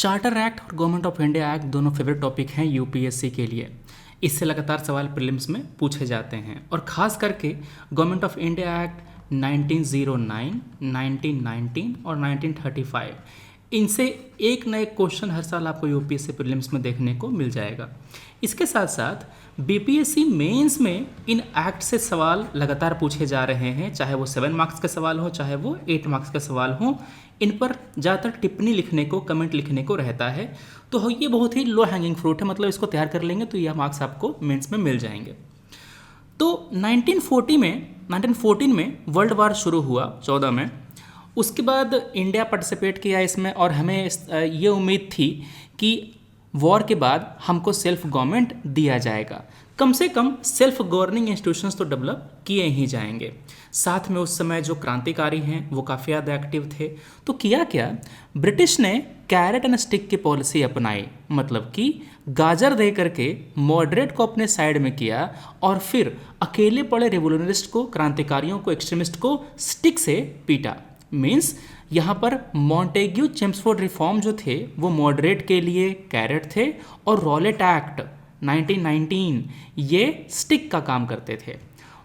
Charter act और government of India act दोनों favourite topic हैं यूपीएससी के लिए। इससे लगातार सवाल प्रीलिम्स में पूछे जाते हैं और ख़ास करके गवर्नमेंट ऑफ इंडिया एक्ट 1909, 1919 और 1935, इनसे एक न एक क्वेश्चन हर साल आपको यूपीएससी प्रीलिम्स में देखने को मिल जाएगा। इसके साथ साथ बीपीएससी मेंस में इन एक्ट से सवाल लगातार पूछे जा रहे हैं, चाहे वो 7 मार्क्स के सवाल हो, चाहे वो 8 मार्क्स के सवाल हो। इन पर ज़्यादातर टिप्पणी लिखने को, कमेंट लिखने को रहता है। तो ये बहुत ही लो हैंगिंग फ्रूट है, मतलब इसको तैयार कर लेंगे तो यह मार्क्स आपको मेंस में मिल जाएंगे। तो 1914 में वर्ल्ड वार शुरू हुआ 14 में। उसके बाद इंडिया पार्टिसिपेट किया इसमें और हमें ये उम्मीद थी कि वॉर के बाद हमको सेल्फ गवर्नमेंट दिया जाएगा, कम से कम सेल्फ गवर्निंग इंस्टीट्यूशंस तो डेवलप किए ही जाएंगे। साथ में उस समय जो क्रांतिकारी हैं वो काफ़ी ज़्यादा एक्टिव थे। तो किया क्या, ब्रिटिश ने कैरेट एंड स्टिक की पॉलिसी अपनाई, मतलब कि गाजर दे करके मॉडरेट को अपने साइड में किया और फिर अकेले पड़े रिवोल्यूशनिस्ट को, क्रांतिकारियों को, एक्सट्रीमिस्ट को स्टिक से पीटा। मीन्स यहाँ पर मॉन्टेग्यू चेम्सफोर्ड रिफॉर्म जो थे वो मॉडरेट के लिए कैरेट थे और रॉलेट एक्ट 1919 ये स्टिक का काम करते थे।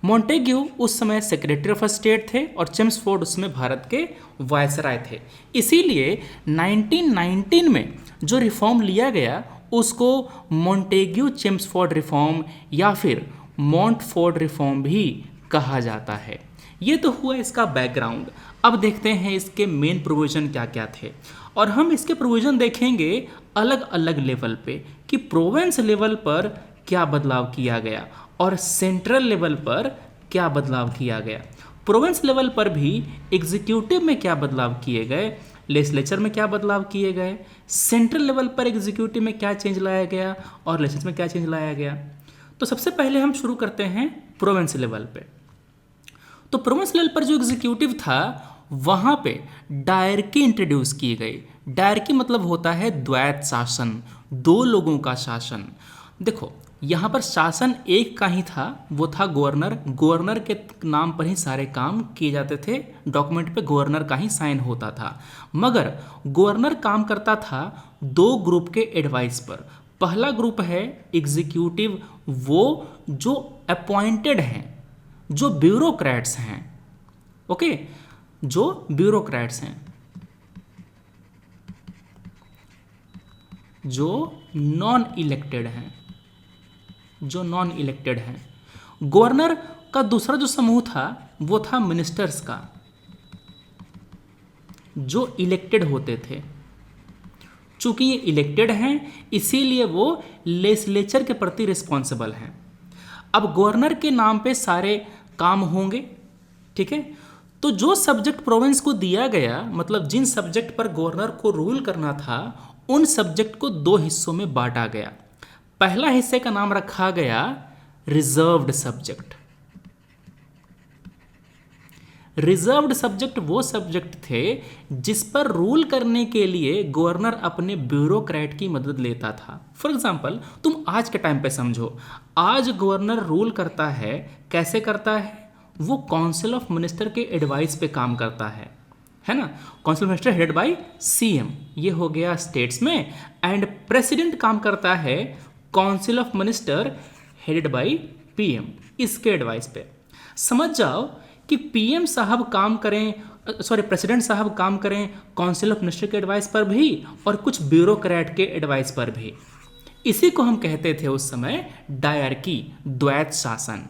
मॉन्टेग्यू उस समय सेक्रेटरी ऑफ स्टेट थे और चेम्सफोर्ड उसमें भारत के वायसराय थे। इसीलिए 1919 में जो रिफॉर्म लिया गया उसको मॉन्टेग्यू चेम्सफोर्ड रिफॉर्म या फिर मॉन्टफोर्ड रिफॉर्म भी कहा जाता है। ये तो हुआ इसका बैकग्राउंड। अब देखते हैं इसके मेन प्रोविज़न क्या क्या थे और हम इसके प्रोविज़न देखेंगे अलग अलग लेवल पे कि प्रोविंस लेवल पर क्या बदलाव किया गया और सेंट्रल लेवल पर क्या बदलाव किया गया। प्रोविंस लेवल पर भी एग्जीक्यूटिव में क्या बदलाव किए गए, लेजिस्लेचर में क्या बदलाव किए गए, सेंट्रल लेवल पर एग्जीक्यूटिव में क्या चेंज लाया गया और लेजिस्लेचर में क्या चेंज लाया गया। तो सबसे पहले हम शुरू करते हैं प्रोविंस लेवल पे। तो प्रोविंस लेवल पर जो एग्जीक्यूटिव था वहाँ पे डायरकी इंट्रोड्यूस की गई। डायरकी मतलब होता है द्वैत शासन, दो लोगों का शासन। देखो यहाँ पर शासन एक का ही था, वो था गवर्नर। गवर्नर के नाम पर ही सारे काम किए जाते थे, डॉक्यूमेंट पे गवर्नर का ही साइन होता था। मगर गवर्नर काम करता था दो ग्रुप के एडवाइस पर। पहला ग्रुप है एग्जीक्यूटिव, वो जो अपॉइंटेड हैं, जो ब्यूरोक्रेट्स हैं, ओके, जो ब्यूरोक्रेट्स हैं, जो नॉन इलेक्टेड हैं, जो नॉन इलेक्टेड हैं। गवर्नर का दूसरा जो समूह था वो था मिनिस्टर्स का, जो इलेक्टेड होते थे। चूंकि ये इलेक्टेड हैं इसीलिए वो लेजिस्लेचर के प्रति रिस्पॉन्सिबल हैं। अब गवर्नर के नाम पे सारे काम होंगे, ठीक है। तो जो सब्जेक्ट प्रोविंस को दिया गया, मतलब जिन सब्जेक्ट पर गवर्नर को रूल करना था, उन सब्जेक्ट को दो हिस्सों में बांटा गया। पहला हिस्से का नाम रखा गया रिजर्व्ड सब्जेक्ट। रिजर्व्ड सब्जेक्ट वो सब्जेक्ट थे जिस पर रूल करने के लिए गवर्नर अपने ब्यूरोक्रेट की मदद लेता था। फॉर एग्जाम्पल तुम आज के टाइम पे समझो, आज गवर्नर रूल करता है, कैसे करता है, वो काउंसिल ऑफ मिनिस्टर के एडवाइस पे काम करता है ना। Council of minister headed by CM, ये हो गया स्टेट्स में। एंड प्रेसिडेंट काम करता है council of minister headed by PM, इसके एडवाइस पे। समझ जाओ कि पीएम साहब काम करें, प्रेसिडेंट साहब काम करें काउंसिल ऑफ मिनिस्टर के एडवाइस पर भी और कुछ ब्यूरोक्रेट के एडवाइस पर भी। इसी को हम कहते थे उस समय डायरकी, द्वैत शासन।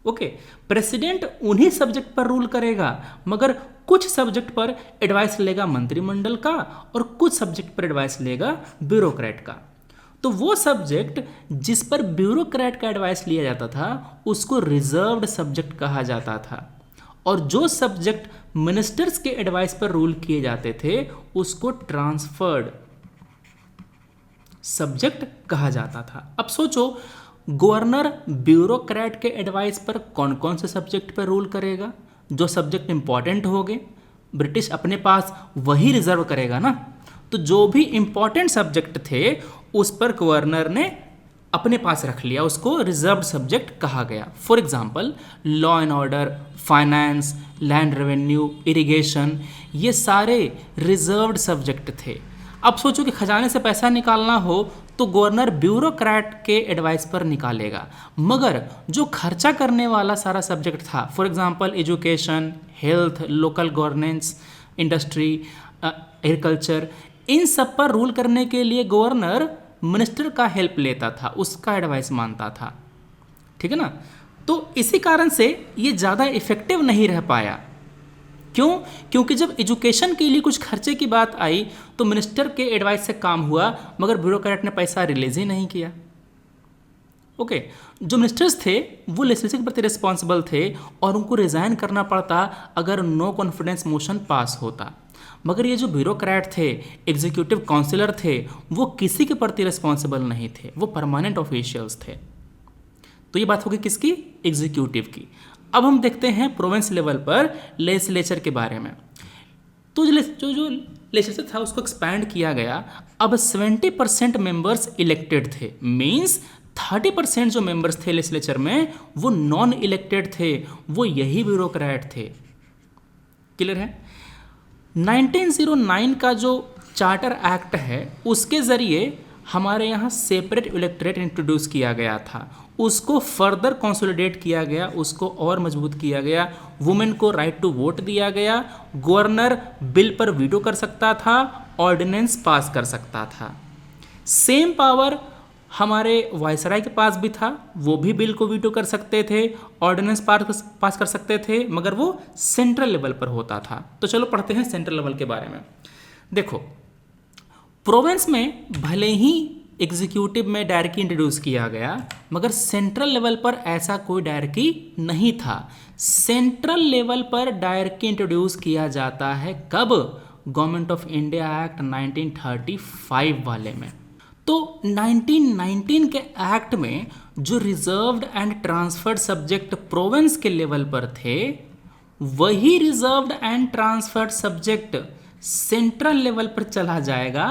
ओके, प्रेसिडेंट उन्हीं सब्जेक्ट पर रूल करेगा, मगर कुछ सब्जेक्ट पर एडवाइस लेगा मंत्रिमंडल का और कुछ सब्जेक्ट पर एडवाइस लेगा ब्यूरोक्रेट का। तो वो सब्जेक्ट जिस पर ब्यूरोक्रेट का एडवाइस लिया जाता था उसको रिजर्व्ड सब्जेक्ट कहा जाता था, और जो सब्जेक्ट मिनिस्टर्स के एडवाइस पर रूल किए जाते थे उसको ट्रांसफर्ड सब्जेक्ट कहा जाता था। अब सोचो, गवर्नर ब्यूरोक्रेट के एडवाइस पर कौन कौन से सब्जेक्ट पर रूल करेगा। जो सब्जेक्ट इंपॉर्टेंट होंगे ब्रिटिश अपने पास वही रिजर्व करेगा ना। तो जो भी इंपॉर्टेंट सब्जेक्ट थे उस पर गवर्नर ने अपने पास रख लिया, उसको रिजर्व्ड सब्जेक्ट कहा गया। For example law and order, finance, land revenue, irrigation, ये सारे रिजर्व्ड सब्जेक्ट थे। अब सोचो कि खजाने से पैसा निकालना हो तो गवर्नर ब्यूरोक्रेट के एडवाइस पर निकालेगा, मगर जो खर्चा करने वाला सारा सब्जेक्ट था, for example education, health, local governance, industry, agriculture, इन सब पर रूल करने के लिए गवर्नर मिनिस्टर का हेल्प लेता था, उसका एडवाइस मानता था। ठीक है ना। तो इसी कारण से ये ज़्यादा इफेक्टिव नहीं रह पाया। क्यों? क्योंकि जब एजुकेशन के लिए कुछ खर्चे की बात आई तो मिनिस्टर के एडवाइस से काम हुआ, मगर ब्यूरोक्रेट ने पैसा रिलीज ही नहीं किया। ओके, जो मिनिस्टर्स थे वो लेजिस्लेचर के प्रति रिस्पॉन्सिबल थे और उनको रिजाइन करना पड़ता अगर नो कॉन्फिडेंस मोशन पास होता। मगर ये जो ब्यूरोक्रेट थे, एग्जीक्यूटिव काउंसिलर थे, वो किसी के प्रति रिस्पॉन्सिबल नहीं थे, वो परमानेंट ऑफिशियल्स थे। तो ये बात होगी किसकी? एग्जीक्यूटिव की। अब हम देखते हैं प्रोविंस लेवल पर लेजिस्लेचर के बारे में। तो जो लेजिस्लेचर था उसको एक्सपैंड किया गया। अब 70% मेंबर्स इलेक्टेड थे, मींस 30% जो मेंबर्स थे लेजिस्लेचर में वो नॉन इलेक्टेड थे, वो यही ब्यूरोक्रेट थे। क्लियर है? 1909 का जो चार्टर एक्ट है उसके ज़रिए हमारे यहाँ सेपरेट इलेक्टोरेट इंट्रोड्यूस किया गया था, उसको फर्दर कंसोलिडेट किया गया, उसको और मजबूत किया गया। वुमेन को राइट टू वोट दिया गया, गवर्नर बिल पर वीटो कर सकता था, ऑर्डिनेंस पास कर सकता था। सेम पावर हमारे वायसराय के पास भी था, वो भी बिल को वीटो कर सकते थे, ऑर्डिनेंस पास कर सकते थे, मगर वो सेंट्रल लेवल पर होता था। तो चलो पढ़ते हैं सेंट्रल लेवल के बारे में। देखो, प्रोविंस में भले ही एग्जीक्यूटिव में डायरेक्टली इंट्रोड्यूस किया गया, मगर सेंट्रल लेवल पर ऐसा कोई डायरेक्टली नहीं था। सेंट्रल लेवल पर डायरेक्टली इंट्रोड्यूस किया जाता है कब? गवर्नमेंट ऑफ इंडिया एक्ट 1935 वाले में। तो 1919 के एक्ट में जो reserved and transferred subject province के लेवल पर थे, वही reserved and transferred subject central level पर चला जाएगा।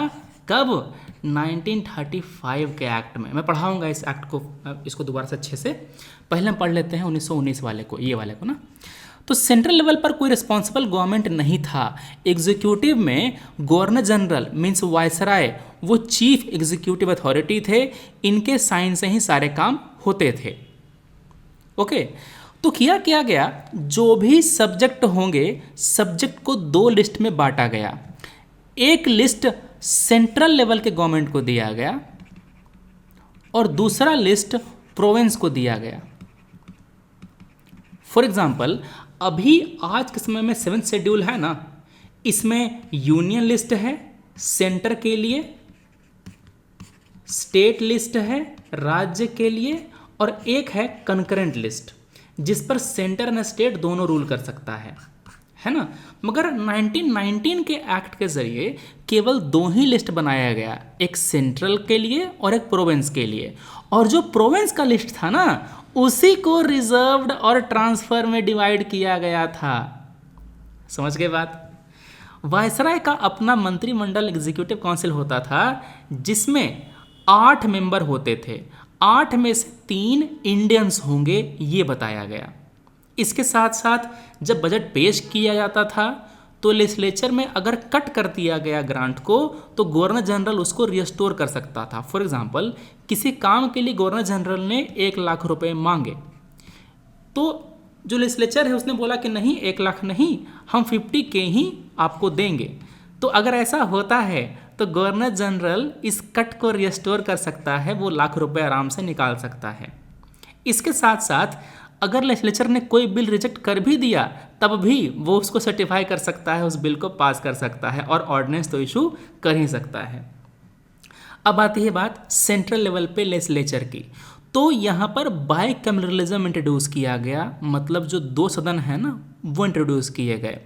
कब? 1935 के एक्ट में। मैं पढ़ाऊंगा इस एक्ट को, इसको दोबारा से अच्छे से। पहले हम पढ़ लेते हैं 1919 वाले को, ये वाले को ना। तो सेंट्रल लेवल पर कोई रिस्पॉन्सिबल गवर्नमेंट नहीं था। एग्जीक्यूटिव में गवर्नर जनरल मीन्स वायसराय, वो चीफ एग्जीक्यूटिव अथॉरिटी थे, इनके साइन से ही सारे काम होते थे। ओके, तो किया गया, जो भी सब्जेक्ट होंगे, सब्जेक्ट को दो लिस्ट में बांटा गया। एक लिस्ट सेंट्रल लेवल के गवर्नमेंट को दिया गया और दूसरा लिस्ट प्रोविंस को दिया गया। फॉर एग्जाम्पल, अभी आज के समय में 7th शेड्यूल है ना, इसमें यूनियन लिस्ट है सेंटर के लिए, स्टेट लिस्ट है राज्य के लिए, और एक है कंकरेंट लिस्ट जिस पर सेंटर एंड स्टेट दोनों रूल कर सकता है ना। मगर 1919 के एक्ट के जरिए केवल दो ही लिस्ट बनाया गया, एक सेंट्रल के लिए और एक प्रोविंस के लिए। और जो प्रोविंस का लिस्ट था ना, उसी को रिजर्व्ड और ट्रांसफर में डिवाइड किया गया था। समझ गए बात? वायसराय का अपना मंत्रिमंडल एग्जीक्यूटिव काउंसिल होता था, जिसमें 8 मेंबर होते थे। 8 में से 3 इंडियंस होंगे, ये बताया गया। इसके साथ साथ जब बजट पेश किया जाता था तो लेजिस्लेचर में अगर कट कर दिया गया ग्रांट को, तो गवर्नर जनरल उसको रिस्टोर कर सकता था। फॉर एग्जांपल, किसी काम के लिए गवर्नर जनरल ने 1 लाख रुपए मांगे, तो जो लेजिस्लेचर है उसने बोला कि नहीं, 1 लाख नहीं, हम 50K ही आपको देंगे। तो अगर ऐसा होता है तो गवर्नर जनरल इस कट को रिस्टोर कर सकता है, वो लाख रुपए आराम से निकाल सकता है। इसके साथ साथ अगर लेजिस्लेचर ने कोई बिल रिजेक्ट कर भी दिया, तब भी वो उसको सर्टिफाई कर सकता है, उस बिल को पास कर सकता है और ऑर्डिनेंस तो इशू कर ही सकता है। अब आती है बात सेंट्रल लेवल पे लेजिस्लेचर की। तो यहाँ पर बाइकैमरलिज्म इंट्रोड्यूस किया गया, मतलब जो 2 सदन है ना, वो इंट्रोड्यूस किए गए।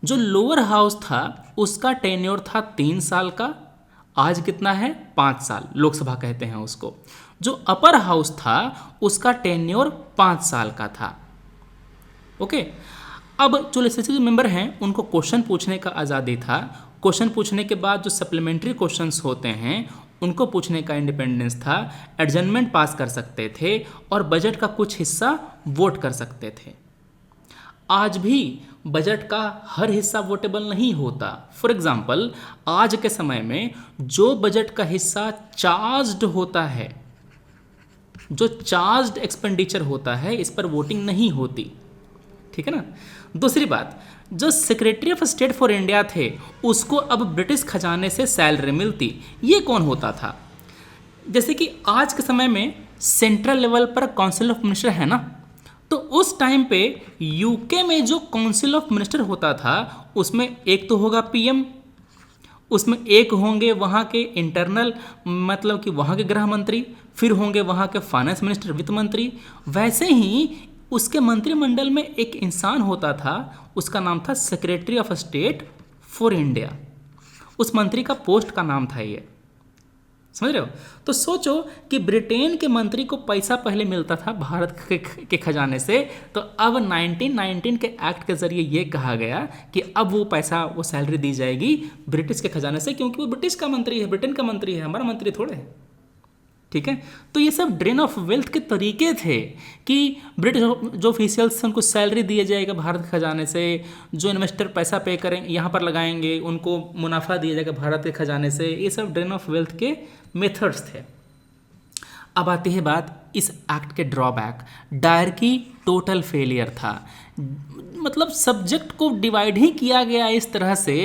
जो लोअर हाउस था उसका टेन्योर था 3 साल का, आज कितना है? 5 साल, लोकसभा कहते हैं उसको। जो अपर हाउस था उसका टेन्योर 5 साल का था। ओके, अब जो लेजिस्लेटिव मेंबर हैं उनको क्वेश्चन पूछने का आज़ादी था। क्वेश्चन पूछने के बाद जो सप्लीमेंट्री क्वेश्चंस होते हैं उनको पूछने का इंडिपेंडेंस था। एडजर्नमेंट पास कर सकते थे और बजट का कुछ हिस्सा वोट कर सकते थे। आज भी बजट का हर हिस्सा वोटेबल नहीं होता। फॉर एग्जाम्पल, आज के समय में जो बजट का हिस्सा चार्ज्ड होता है, जो चार्ज्ड एक्सपेंडिचर होता है, इस पर वोटिंग नहीं होती, ठीक है ना। दूसरी बात, जो secretary of state for India थे उसको अब ब्रिटिश खजाने से सैलरी मिलती। ये कौन होता था? जैसे कि आज के समय में सेंट्रल लेवल पर काउंसिल ऑफ मिनिस्टर है ना, तो उस टाइम पे यूके में जो काउंसिल ऑफ मिनिस्टर होता था उसमें एक तो होगा पीएम, उसमें एक होंगे वहाँ के इंटरनल मतलब कि वहाँ के गृह मंत्री, फिर होंगे वहाँ के फाइनेंस मिनिस्टर, वित्त मंत्री। वैसे ही उसके मंत्रिमंडल में एक इंसान होता था, उसका नाम था secretary of state for India. उस मंत्री का पोस्ट का नाम था ये, समझ रहे हो। तो सोचो कि ब्रिटेन के मंत्री को पैसा पहले मिलता था भारत के खजाने से, तो अब 1919 के एक्ट के जरिए ये कहा गया कि अब वो पैसा, वो सैलरी दी जाएगी ब्रिटिश के खजाने से, क्योंकि वो ब्रिटिश का मंत्री है, ब्रिटेन का मंत्री है, हमारा मंत्री थोड़े है, ठीक है। तो ये सब ड्रेन ऑफ वेल्थ के तरीके थे कि ब्रिटिश जो ऑफिशियल्स हैं उनको सैलरी दिया जाएगा भारत के खजाने से, जो इन्वेस्टर पैसा पे करें यहाँ पर लगाएंगे उनको मुनाफा दिया जाएगा भारत के खजाने से। ये सब ड्रेन ऑफ वेल्थ के मेथड्स थे। अब आती है बात इस एक्ट के ड्रॉबैक। डायरकी टोटल फेलियर था, मतलब सब्जेक्ट को डिवाइड ही किया गया इस तरह से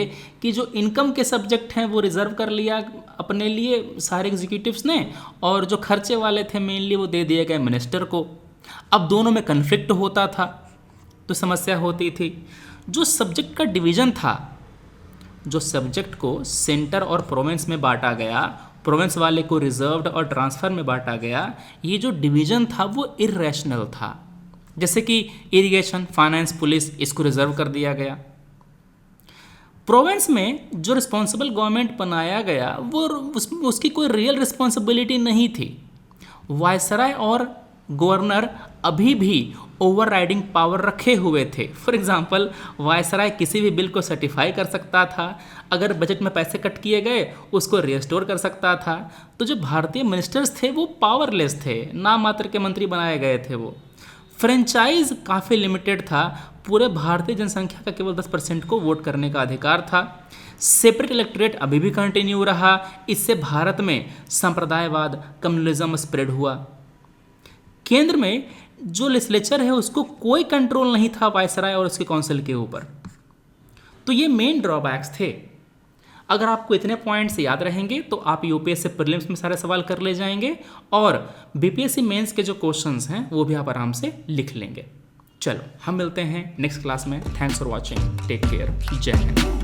कि जो इनकम के सब्जेक्ट हैं वो रिजर्व कर लिया अपने लिए सारे एग्जीक्यूटिव्स ने, और जो खर्चे वाले थे मेनली वो दे दिए गए मिनिस्टर को। अब दोनों में कन्फ्लिक्ट होता था तो समस्या होती थी। जो सब्जेक्ट का डिवीज़न था, जो सब्जेक्ट को सेंटर और प्रोविंस में बांटा गया, प्रोविंस वाले को रिजर्व्ड और ट्रांसफ़र में बांटा गया, ये जो डिवीज़न था वो इर्रेशनल था। जैसे कि इरिगेशन, फाइनेंस, पुलिस, इसको रिजर्व कर दिया गया। प्रोविंस में जो रिस्पॉन्सिबल गवर्नमेंट बनाया गया वो उसकी कोई रियल रिस्पॉन्सिबिलिटी नहीं थी। वायसराय और गवर्नर अभी भी ओवरराइडिंग पावर रखे हुए थे। फॉर एग्जांपल, वायसराय किसी भी बिल को सर्टिफाई कर सकता था, अगर बजट में पैसे कट किए गए उसको रिस्टोर कर सकता था। तो जो भारतीय मिनिस्टर्स थे वो पावरलेस थे, नाम मात्र के मंत्री बनाए गए थे। वो फ्रेंचाइज काफ़ी लिमिटेड था, पूरे भारतीय जनसंख्या का केवल 10% को वोट करने का अधिकार था। सेपरेट इलेक्टोरेट अभी भी कंटिन्यू रहा, इससे भारत में संप्रदायवाद, कम्युनिज्म स्प्रेड हुआ। केंद्र में जो लेजिस्लेचर है उसको कोई कंट्रोल नहीं था वायसराय और उसके काउंसिल के ऊपर। तो ये मेन ड्रॉबैक्स थे। अगर आपको इतने पॉइंट्स याद रहेंगे तो आप यूपीएससी प्रीलिम्स में सारे सवाल कर ले जाएंगे, और बीपीएससी मेंस के जो क्वेश्चंस हैं वो भी आप आराम से लिख लेंगे। चलो हम मिलते हैं नेक्स्ट क्लास में। Thanks for watching, take care, Jai Hind.